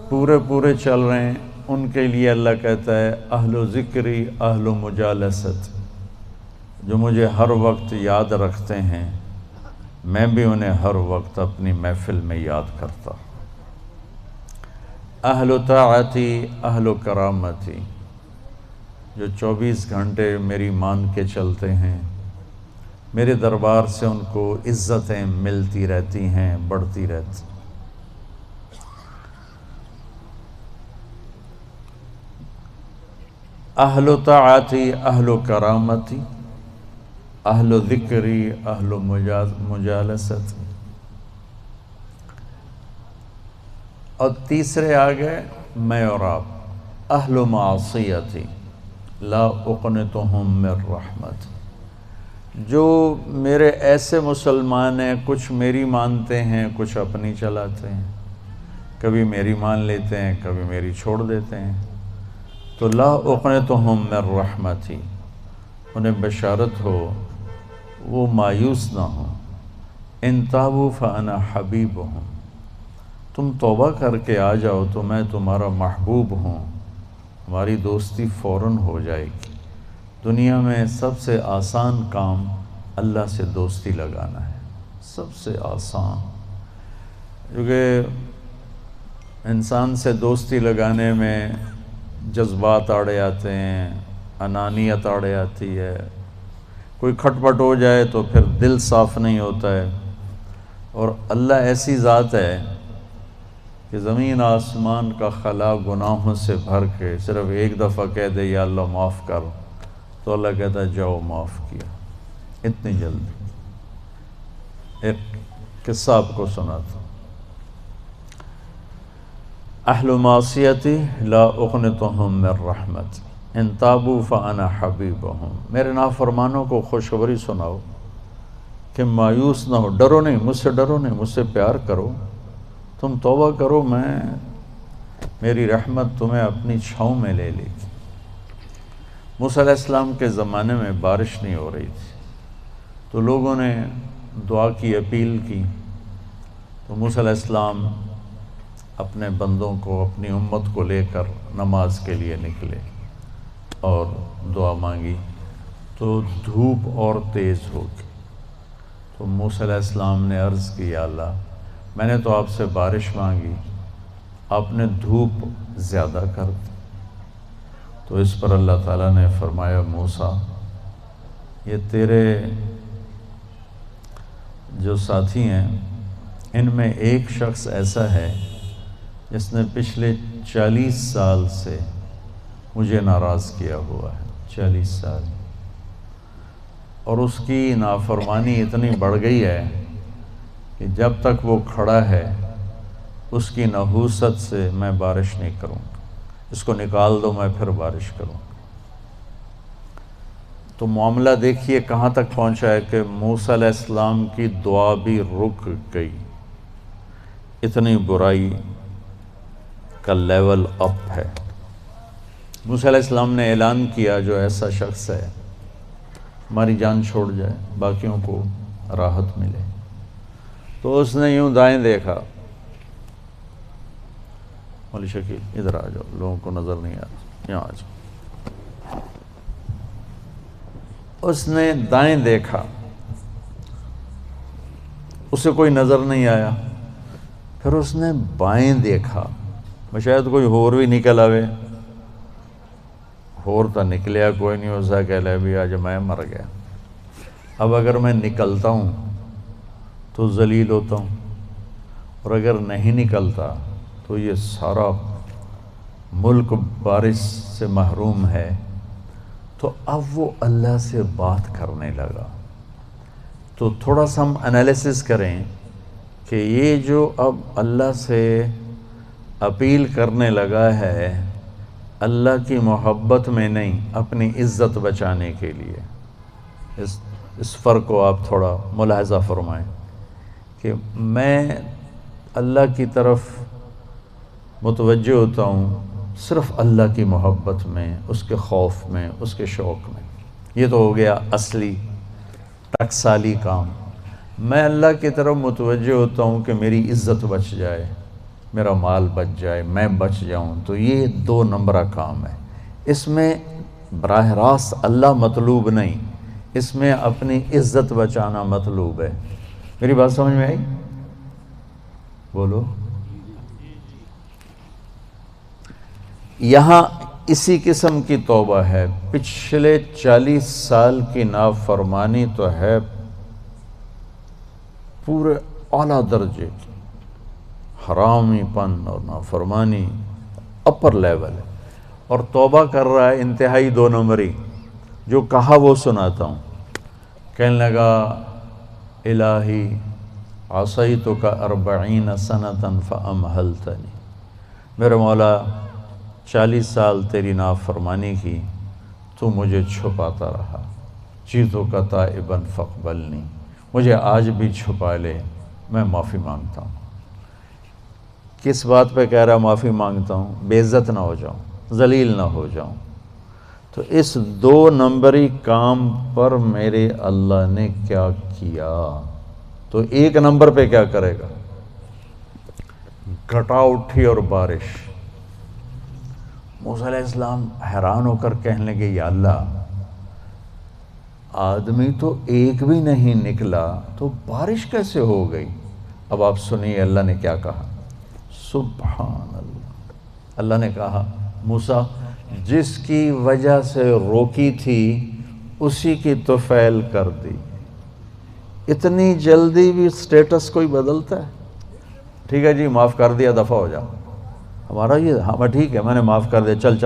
پورے پورے چل رہے ہیں، ان کے لیے اللہ کہتا ہے اہل و ذکری اہل و مجالست، جو مجھے ہر وقت یاد رکھتے ہیں میں بھی انہیں ہر وقت اپنی محفل میں یاد کرتا ہوں۔ اہل و طاعتی اہل و کرامتی، جو 24 گھنٹے میری مان کے چلتے ہیں، میرے دربار سے ان کو عزتیں ملتی رہتی ہیں، بڑھتی رہتی۔ اہل و طاعتی اہل و کرامتی اہل و ذکری اہل و مجالست۔ اور تیسرے آگئے میں اور آپ، اہل و معصیتی لا اقنطہم من رحمت، جو میرے ایسے مسلمان ہیں، کچھ میری مانتے ہیں کچھ اپنی چلاتے ہیں، کبھی میری مان لیتے ہیں کبھی میری چھوڑ دیتے ہیں، تو لا اقنطہم من رحمتی، انہیں بشارت ہو وہ مایوس نہ ہوں، ان تابوا فانا حبیبہم، تم توبہ کر کے آ جاؤ تو میں تمہارا محبوب ہوں، ہماری دوستی فوراً ہو جائے گی۔ دنیا میں سب سے آسان کام اللہ سے دوستی لگانا ہے، سب سے آسان، کیونکہ انسان سے دوستی لگانے میں جذبات آڑے آتے ہیں، انانیت آڑے آتی ہے، کوئی کھٹ پٹ ہو جائے تو پھر دل صاف نہیں ہوتا ہے۔ اور اللہ ایسی ذات ہے کہ زمین آسمان کا خلا گناہوں سے بھر کے صرف ایک دفعہ کہہ دے یا اللہ معاف کر، تو اللہ کہتا ہے جاؤ معاف کیا، اتنی جلدی۔ ایک قصہ آپ کو سناتا ہوں۔ اہل معصیتی لا اقنطہم من رحمت ان تابوا فانا حبیبہم، میرے نافرمانوں کو خوشخبری سناؤ کہ مایوس نہ ہو، ڈرو نہیں، مجھ سے ڈرو نہیں، مجھ سے پیار کرو، تم توبہ کرو، میری رحمت تمہیں اپنی چھاؤں میں لے لے گی۔ موسیٰ علیہ السلام کے زمانے میں بارش نہیں ہو رہی تھی، تو لوگوں نے دعا کی، اپیل کی، تو موسیٰ علیہ السلام اپنے بندوں کو، اپنی امت کو لے کر نماز کے لیے نکلے اور دعا مانگی، تو دھوپ اور تیز ہو گئی۔ تو موسیٰ علیہ السلام نے عرض کی یا اللہ، میں نے تو آپ سے بارش مانگی، آپ نے دھوپ زیادہ کر دی۔ تو اس پر اللہ تعالیٰ نے فرمایا موسیٰ، یہ تیرے جو ساتھی ہیں ان میں ایک شخص ایسا ہے جس نے پچھلے 40 سال سے مجھے ناراض کیا ہوا ہے، 40 سال، اور اس کی نافرمانی اتنی بڑھ گئی ہے کہ جب تک وہ کھڑا ہے اس کی نحوست سے میں بارش نہیں کروں گا، اس کو نکال دو میں پھر بارش کروں گا۔ تو معاملہ دیکھیے کہاں تک پہنچا ہے کہ موسیٰ علیہ السلام کی دعا بھی رک گئی، اتنی برائی کا لیول اپ ہے۔ موسیٰ علیہ السلام نے اعلان کیا جو ایسا شخص ہے ہماری جان چھوڑ جائے، باقیوں کو راحت ملے۔ تو اس نے یوں دائیں دیکھا، مولی شکیل ادھر آ جاؤ، لوگوں کو نظر نہیں آتا، یہاں آ جاؤ۔ اس نے دائیں دیکھا، اسے کوئی نظر نہیں آیا، پھر اس نے بائیں دیکھا، شاید کوئی ہور بھی نکل آوے، ہور تو نکلیا کوئی نہیں، اسے کہہ لے بھی آج میں مر گیا، اب اگر میں نکلتا ہوں تو ذلیل ہوتا ہوں، اور اگر نہیں نکلتا تو یہ سارا ملک بارش سے محروم ہے۔ تو اب وہ اللہ سے بات کرنے لگا۔ تو تھوڑا سا ہم انالیسس کریں کہ یہ جو اب اللہ سے اپیل کرنے لگا ہے، اللہ کی محبت میں نہیں، اپنی عزت بچانے کے لیے، اس فرق کو آپ تھوڑا ملاحظہ فرمائیں کہ میں اللہ کی طرف متوجہ ہوتا ہوں صرف اللہ کی محبت میں، اس کے خوف میں، اس کے شوق میں۔ یہ تو ہو گیا اصلی ٹکسالی کام۔ میں اللہ کی طرف متوجہ ہوتا ہوں کہ میری عزت بچ جائے، میرا مال بچ جائے، میں بچ جاؤں، تو یہ 2 نمبرہ کام ہے۔ اس میں براہ راست اللہ مطلوب نہیں، اس میں اپنی عزت بچانا مطلوب ہے۔ میری بات سمجھ میں آئی؟ بولو۔ یہاں اسی قسم کی توبہ ہے۔ پچھلے 40 سال کی نافرمانی تو ہے پورے اعلیٰ درجے کی، حرامی پن اور نافرمانی اپر لیول ہے، اور توبہ کر رہا ہے انتہائی 2 نمبری۔ جو کہا وہ سناتا ہوں۔ کہنے لگا الہی عصیتک 40 سنۃ فامہلتنی، میرے مولا 40 سال تیری نافرمانی کی، تو مجھے چھپاتا رہا، جئتک تائبا فاقبلنی، مجھے آج بھی چھپا لے، میں معافی مانگتا ہوں۔ کس بات پہ کہہ رہا معافی مانگتا ہوں؟ بے عزت نہ ہو جاؤں، ذلیل نہ ہو جاؤں۔ تو اس 2 نمبری کام پر میرے اللہ نے کیا کیا، تو 1 نمبر پہ کیا کرے گا؟ گھٹا اٹھی اور بارش۔ موسیٰ علیہ السلام حیران ہو کر کہنے لگے یا اللہ، آدمی تو ایک بھی نہیں نکلا تو بارش کیسے ہو گئی؟ اب آپ سنیے اللہ نے کیا کہا۔ سبحان اللہ، اللہ نے کہا موسیٰ جس کی وجہ سے روکی تھی اسی کی طفیل کر دی۔ اتنی جلدی بھی سٹیٹس کوئی بدلتا ہے؟ ٹھیک ہے جی معاف کر دیا، دفع ہو جا۔ ہمارا یہ ہاں ٹھیک ہے میں نے معاف کر دیا، چل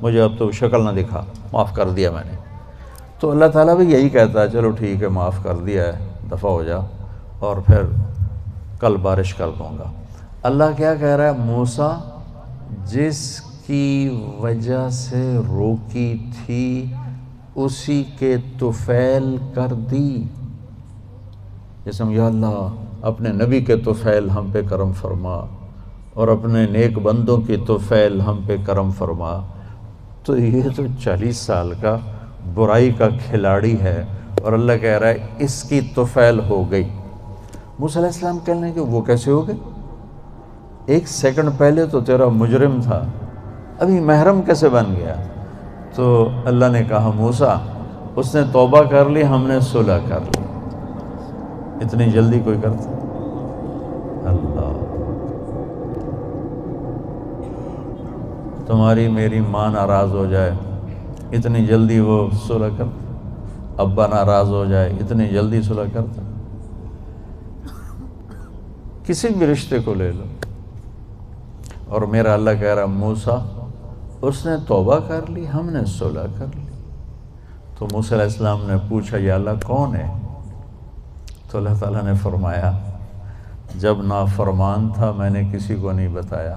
مجھے اب تو شکل نہ دکھا، معاف کر دیا میں نے۔ تو اللہ تعالیٰ بھی یہی کہتا ہے چلو ٹھیک ہے معاف کر دیا ہے، دفع ہو جا، اور پھر کل بارش کر دوں گا۔ اللہ کیا کہہ رہا ہے؟ موسیٰ جس کی وجہ سے روکی تھی اسی کے طفیل کر دی۔ جیسے یا اللہ اپنے نبی کے طفیل ہم پہ کرم فرما، اور اپنے نیک بندوں کی طفیل ہم پہ کرم فرما۔ تو یہ تو 40 سال کا برائی کا کھلاڑی ہے، اور اللہ کہہ رہا ہے اس کی طفیل ہو گئی۔ موسیٰ علیہ السلام کہنے کہ وہ کیسے ہو گئی؟ 1 سیکنڈ پہلے تو تیرا مجرم تھا، ابھی محرم کیسے بن گیا؟ تو اللہ نے کہا موسیٰ اس نے توبہ کر لی، ہم نے صلح کر لی۔ اتنی جلدی کوئی کرتا؟ اللہ، تمہاری میری ماں ناراض ہو جائے اتنی جلدی وہ صلح کرتا؟ ابا ناراض ہو جائے اتنی جلدی صلح کرتا؟ کسی بھی رشتے کو لے لو، اور میرا اللہ کہہ رہا موسیٰ اس نے توبہ کر لی، ہم نے صلح کر لی۔ تو موسیٰ علیہ السلام نے پوچھا یا اللہ کون ہے؟ تو اللہ تعالیٰ نے فرمایا جب نافرمان تھا میں نے کسی کو نہیں بتایا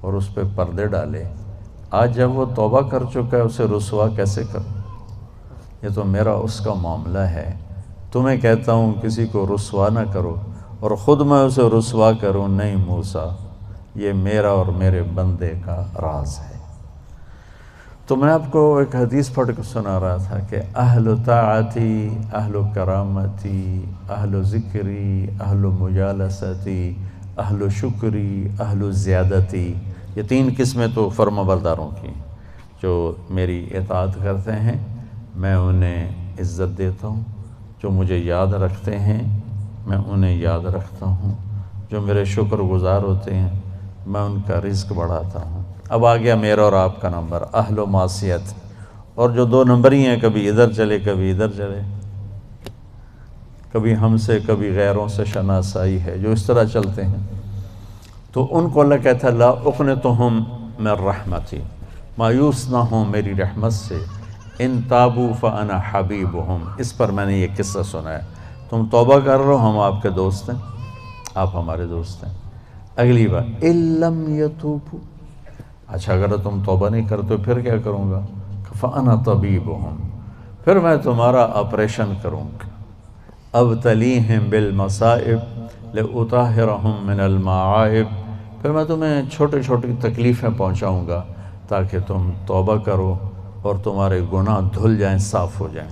اور اس پہ پردے ڈالے، آج جب وہ توبہ کر چکا ہے اسے رسوا کیسے کروں؟ یہ تو میرا اس کا معاملہ ہے۔ تمہیں کہتا ہوں کسی کو رسوا نہ کرو اور خود میں اسے رسوا کروں، نہیں موسیٰ یہ میرا اور میرے بندے کا راز ہے۔ تو میں آپ کو ایک حدیث پڑھ کے سنا رہا تھا کہ اہل طاعتی، اہل کرامتی، اہل ذکری، اہل مجالستی، اہل شکری، اہل زیادتی، یہ 3 قسمیں تو فرما برداروں کی جو میری اطاعت کرتے ہیں میں انہیں عزت دیتا ہوں، جو مجھے یاد رکھتے ہیں میں انہیں یاد رکھتا ہوں، جو میرے شکر گزار ہوتے ہیں میں ان کا رزق بڑھاتا ہوں۔ اب آ گیا میرا اور آپ کا نمبر، اہل و معصیت، اور جو 2 نمبر ہی ہیں، کبھی ادھر چلے کبھی ادھر چلے، کبھی ہم سے کبھی غیروں سے شناسائی ہے، جو اس طرح چلتے ہیں، تو ان کو اللہ کہتا ہے لا اقنطہم من رحمتی، مایوس نہ ہوں میری رحمت سے، ان تابوا فانا حبیبہم۔ اس پر میں نے یہ قصہ سنا ہے، تم توبہ کر رہو ہم آپ کے دوست ہیں، آپ ہمارے دوست ہیں۔ اگلی بار ان لم یتوبوا، اچھا اگر تم توبہ نہیں کرتے پھر کیا کروں گا؟ فانا طبیبہم، پھر میں تمہارا آپریشن کروں گا۔ ابتلیہم بالمصائب لأطہرہم من المعائب، پھر میں تمہیں چھوٹی چھوٹی تکلیفیں پہنچاؤں گا تاکہ تم توبہ کرو اور تمہارے گناہ دھل جائیں، صاف ہو جائیں۔